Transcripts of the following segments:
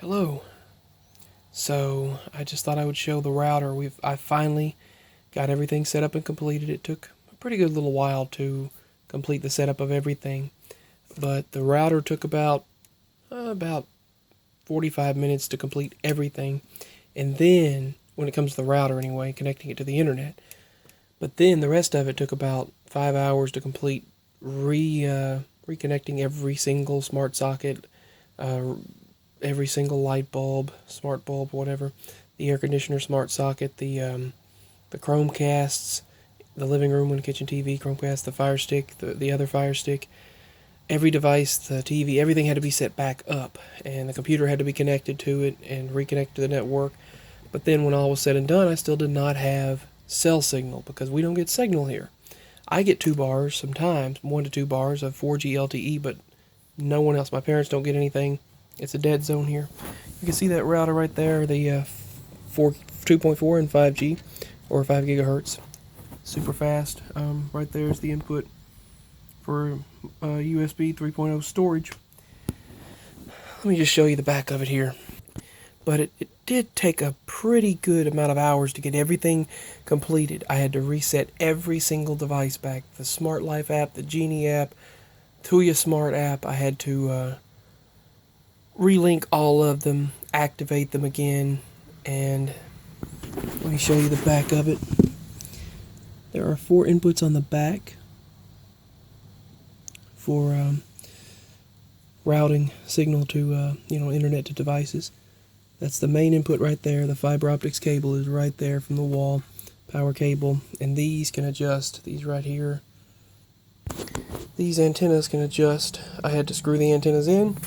Hello. So I just thought I would show the router. I finally got everything set up and completed. It took a pretty good little while to complete the setup of everything, but the router took about 45 minutes to complete everything. And then when it comes to the router anyway, connecting it to the internet. But then the rest of it took about 5 hours to complete reconnecting every single smart socket, every single light bulb, smart bulb, whatever, the air conditioner smart socket, the Chromecasts, the living room and kitchen TV Chromecast, the Fire Stick, the other Fire Stick, every device, the TV, everything had to be set back up, and the computer had to be connected to it and reconnected to the network. But then when all was said and done, I still did not have cell signal because we don't get signal here. I get 2 bars sometimes, 1 to 2 bars of 4G LTE, but no one else. My parents don't get anything. It's a dead zone here. You can see that router right there, the 2.4 and 5G, or 5 gigahertz. Super fast. Right there is the input for USB 3.0 storage. Let me just show you the back of it here. But it did take a pretty good amount of hours to get everything completed. I had to reset every single device back. The Smart Life app, the Genie app, Tuya Smart app. I had to relink all of them, activate them again, and let me show you the back of it. There are 4 inputs on the back for routing signal to internet to devices. That's the main input right there. The fiber optics cable is right there from the wall, power cable, and these can adjust. These right here, these antennas can adjust. I had to screw the antennas in.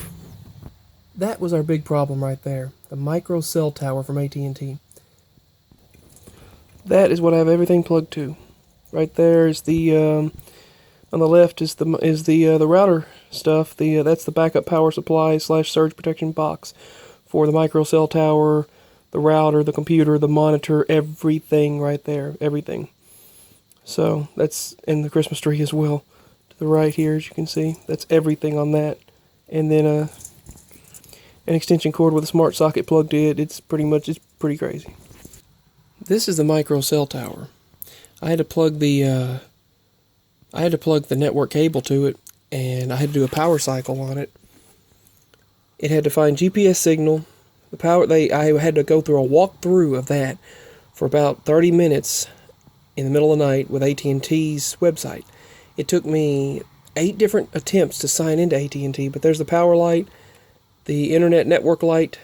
That was our big problem right there, the MicroCell tower from AT&T. That is what I have everything plugged to. Right there is the on the left is the router stuff. That's the backup power supply / surge protection box for the MicroCell tower, the router, the computer, the monitor, everything right there, everything. So that's in the Christmas tree as well. To the right here, as you can see, that's everything on that. And then an extension cord with a smart socket plugged in. It's pretty crazy. This is the MicroCell tower. I had to plug the network cable to it, and I had to do a power cycle on it. It had to find GPS signal. I had to go through a walkthrough of that for about 30 minutes in the middle of the night with AT&T's website. It took me 8 different attempts to sign into AT&T, but there's the power light, the internet network light,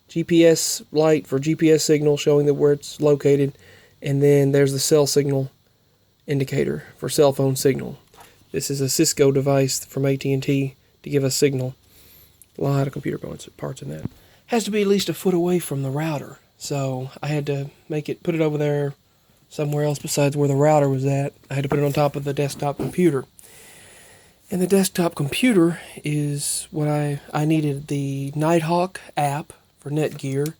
GPS light for GPS signal showing that where it's located, and then there's the cell signal indicator for cell phone signal. This is a Cisco device from AT&T to give us signal. A lot of computer parts in that. Has to be at least a foot away from the router, so I had to put it over there somewhere else besides where the router was at. I had to put it on top of the desktop computer. And the desktop computer is what I needed the Nighthawk app for Netgear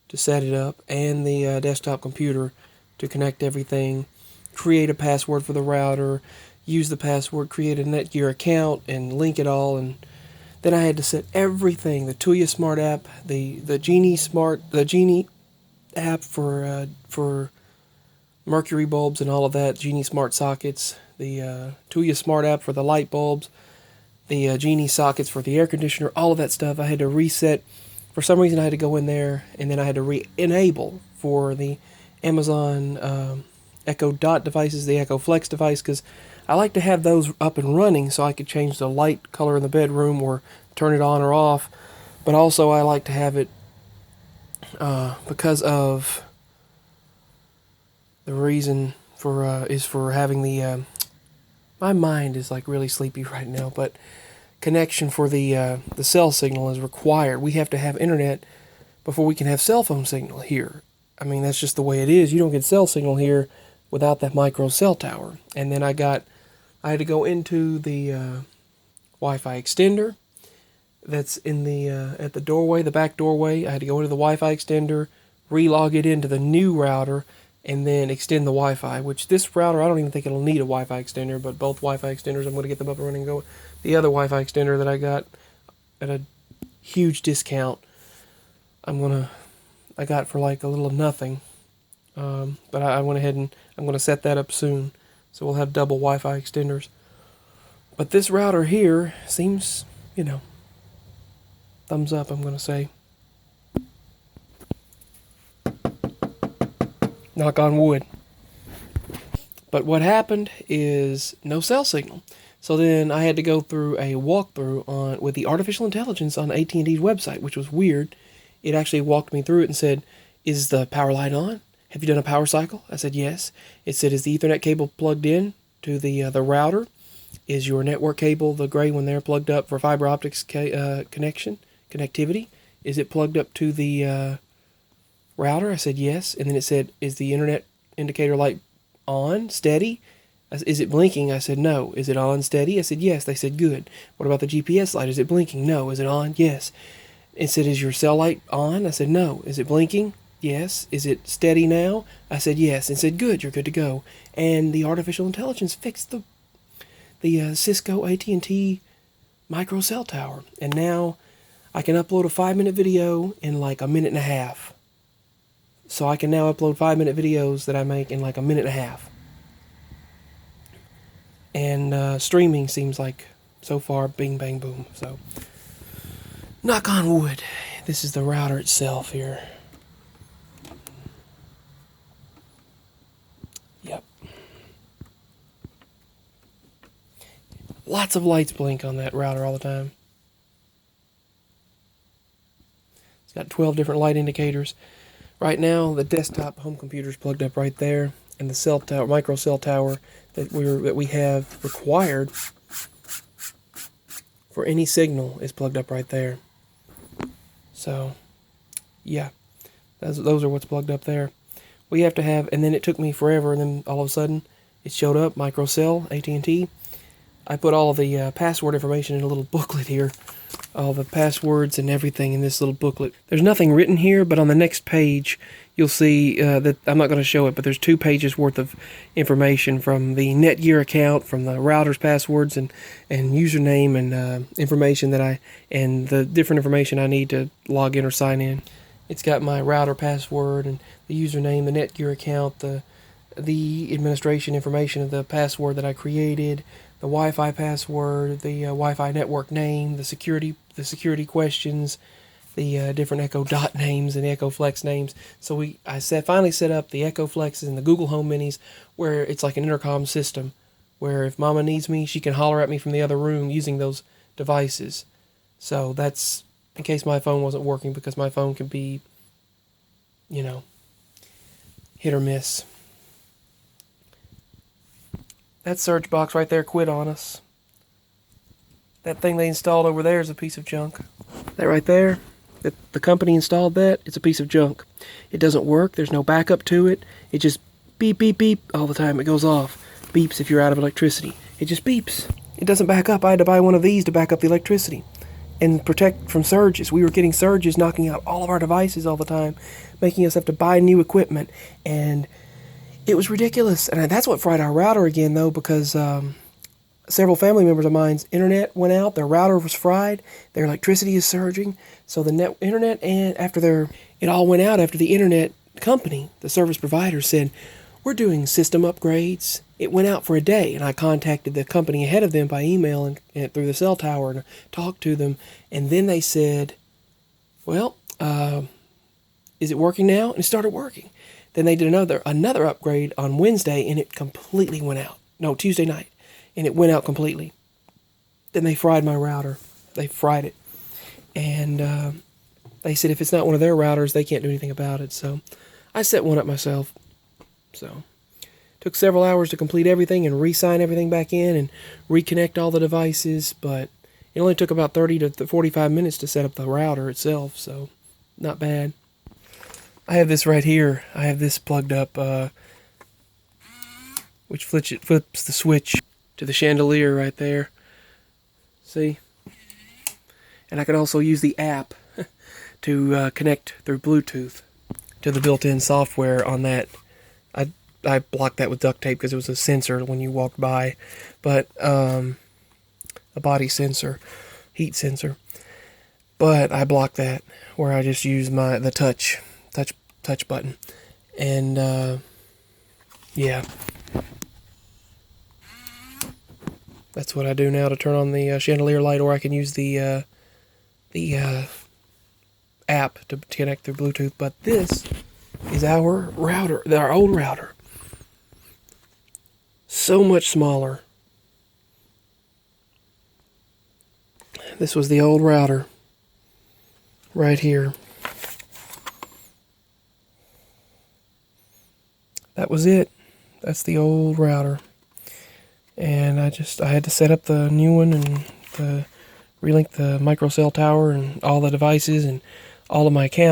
to set it up, and the desktop computer to connect everything, create a password for the router, use the password, create a Netgear account, and link it all. And then I had to set everything, the Tuya Smart app, the Genie app for mercury bulbs and all of that, Genie Smart sockets, the Tuya Smart app for the light bulbs, the Genie sockets for the air conditioner, all of that stuff. I had to reset. For some reason I had to go in there, and then I had to re-enable for the Amazon Echo-dot devices, the Echo Flex device, because I like to have those up and running so I could change the light color in the bedroom or turn it on or off. But also I like to have it because of the reason for having the my mind is like really sleepy right now, but connection for the cell signal is required. We have to have internet before we can have cell phone signal here. I mean, that's just the way it is. You don't get cell signal here without that MicroCell tower. And then I had to go into the Wi-Fi extender that's in the at the doorway, the back doorway. I had to go into the Wi-Fi extender, relog it into the new router, and then extend the Wi-Fi, which this router, I don't even think it'll need a Wi-Fi extender, but both Wi-Fi extenders, I'm going to get them up and running and go. The other Wi-Fi extender that I got at a huge discount I got for like a little of nothing. But I went ahead and I'm going to set that up soon. So we'll have double Wi-Fi extenders. But this router here seems, thumbs up, I'm going to say. Knock on wood. But what happened is no cell signal. So then I had to go through a walkthrough with the artificial intelligence on AT&T's website, which was weird. It actually walked me through it and said, "Is the power line on? Have you done a power cycle?" I said, "Yes." It said, "Is the Ethernet cable plugged in to the router? Is your network cable, the gray one there, plugged up for fiber optics connectivity? Is it plugged up to the router?" I said, "Yes." And then it said, "Is the internet indicator light on, steady?" "Is it blinking?" I said, "No." "Is it on, steady?" I said, "Yes." They said, "Good." "What about the GPS light? Is it blinking?" "No." "Is it on?" "Yes." It said, "Is your cell light on?" I said, "No." "Is it blinking?" "Yes." "Is it steady now?" I said, "Yes." And said, "Good, you're good to go." And the artificial intelligence fixed the Cisco AT&T MicroCell tower. And now I can upload a 5-minute video in like a minute and a half. So I can now upload 5-minute videos that I make in like a minute and a half. And streaming seems like, so far, bing, bang, boom. So, knock on wood. This is the router itself here. Yep. Lots of lights blink on that router all the time. It's got 12 different light indicators. Right now, the desktop home computer is plugged up right there, and the cell tower, MicroCell tower that we have required for any signal is plugged up right there. So, yeah, those are what's plugged up there. We have to have, and then it took me forever, and then all of a sudden, it showed up, MicroCell, AT&T. I put all of the password information in a little booklet here. All the passwords and everything in this little booklet. There's nothing written here, but on the next page, you'll see that I'm not going to show it, but there's 2 pages worth of information from the Netgear account, from the router's passwords and username and information and the different information I need to log in or sign in. It's got my router password and the username, the Netgear account, the administration information of the password that I created, the Wi-Fi password, the Wi-Fi network name, the security questions, the different Exho-dot names and the EchoFlex names. So I finally set up the EchoFlexes and the Google Home Minis, where it's like an intercom system, where if Mama needs me, she can holler at me from the other room using those devices. So that's in case my phone wasn't working, because my phone can be, hit or miss. That search box right there quit on us. That thing they installed over there is a piece of junk. That right there, the company installed that, it's a piece of junk. It doesn't work, there's no backup to it. It just beep, beep, beep all the time. It goes off. Beeps if you're out of electricity. It just beeps. It doesn't back up. I had to buy one of these to back up the electricity and protect from surges. We were getting surges knocking out all of our devices all the time, making us have to buy new equipment, and it was ridiculous. And that's what fried our router again, though, because several family members of mine's internet went out, their router was fried, their electricity is surging, so the internet, and it all went out after the internet company, the service provider, said, "We're doing system upgrades." It went out for a day, and I contacted the company ahead of them by email and through the cell tower and talked to them, and then they said, "Well, is it working now?" And it started working. Then they did another upgrade on Wednesday, and it completely went out. No, Tuesday night, and it went out completely. Then they fried my router. They fried it. And they said if it's not one of their routers, they can't do anything about it. So I set one up myself. So took several hours to complete everything and re-sign everything back in and reconnect all the devices, but it only took about 30 to 45 minutes to set up the router itself, so not bad. I have this right here. I have this plugged up, which flips the switch to the chandelier right there. See? And I can also use the app to connect through Bluetooth to the built-in software on that. I blocked that with duct tape because it was a sensor when you walked by, but a body sensor, heat sensor. But I blocked that where I just use the touch button. And yeah. That's what I do now to turn on the chandelier light, or I can use the app to connect through Bluetooth. But this is our router, our old router. So much smaller. This was the old router right here. That was it. That's the old router. And I had to set up the new one and relink the MicroCell tower and all the devices and all of my accounts.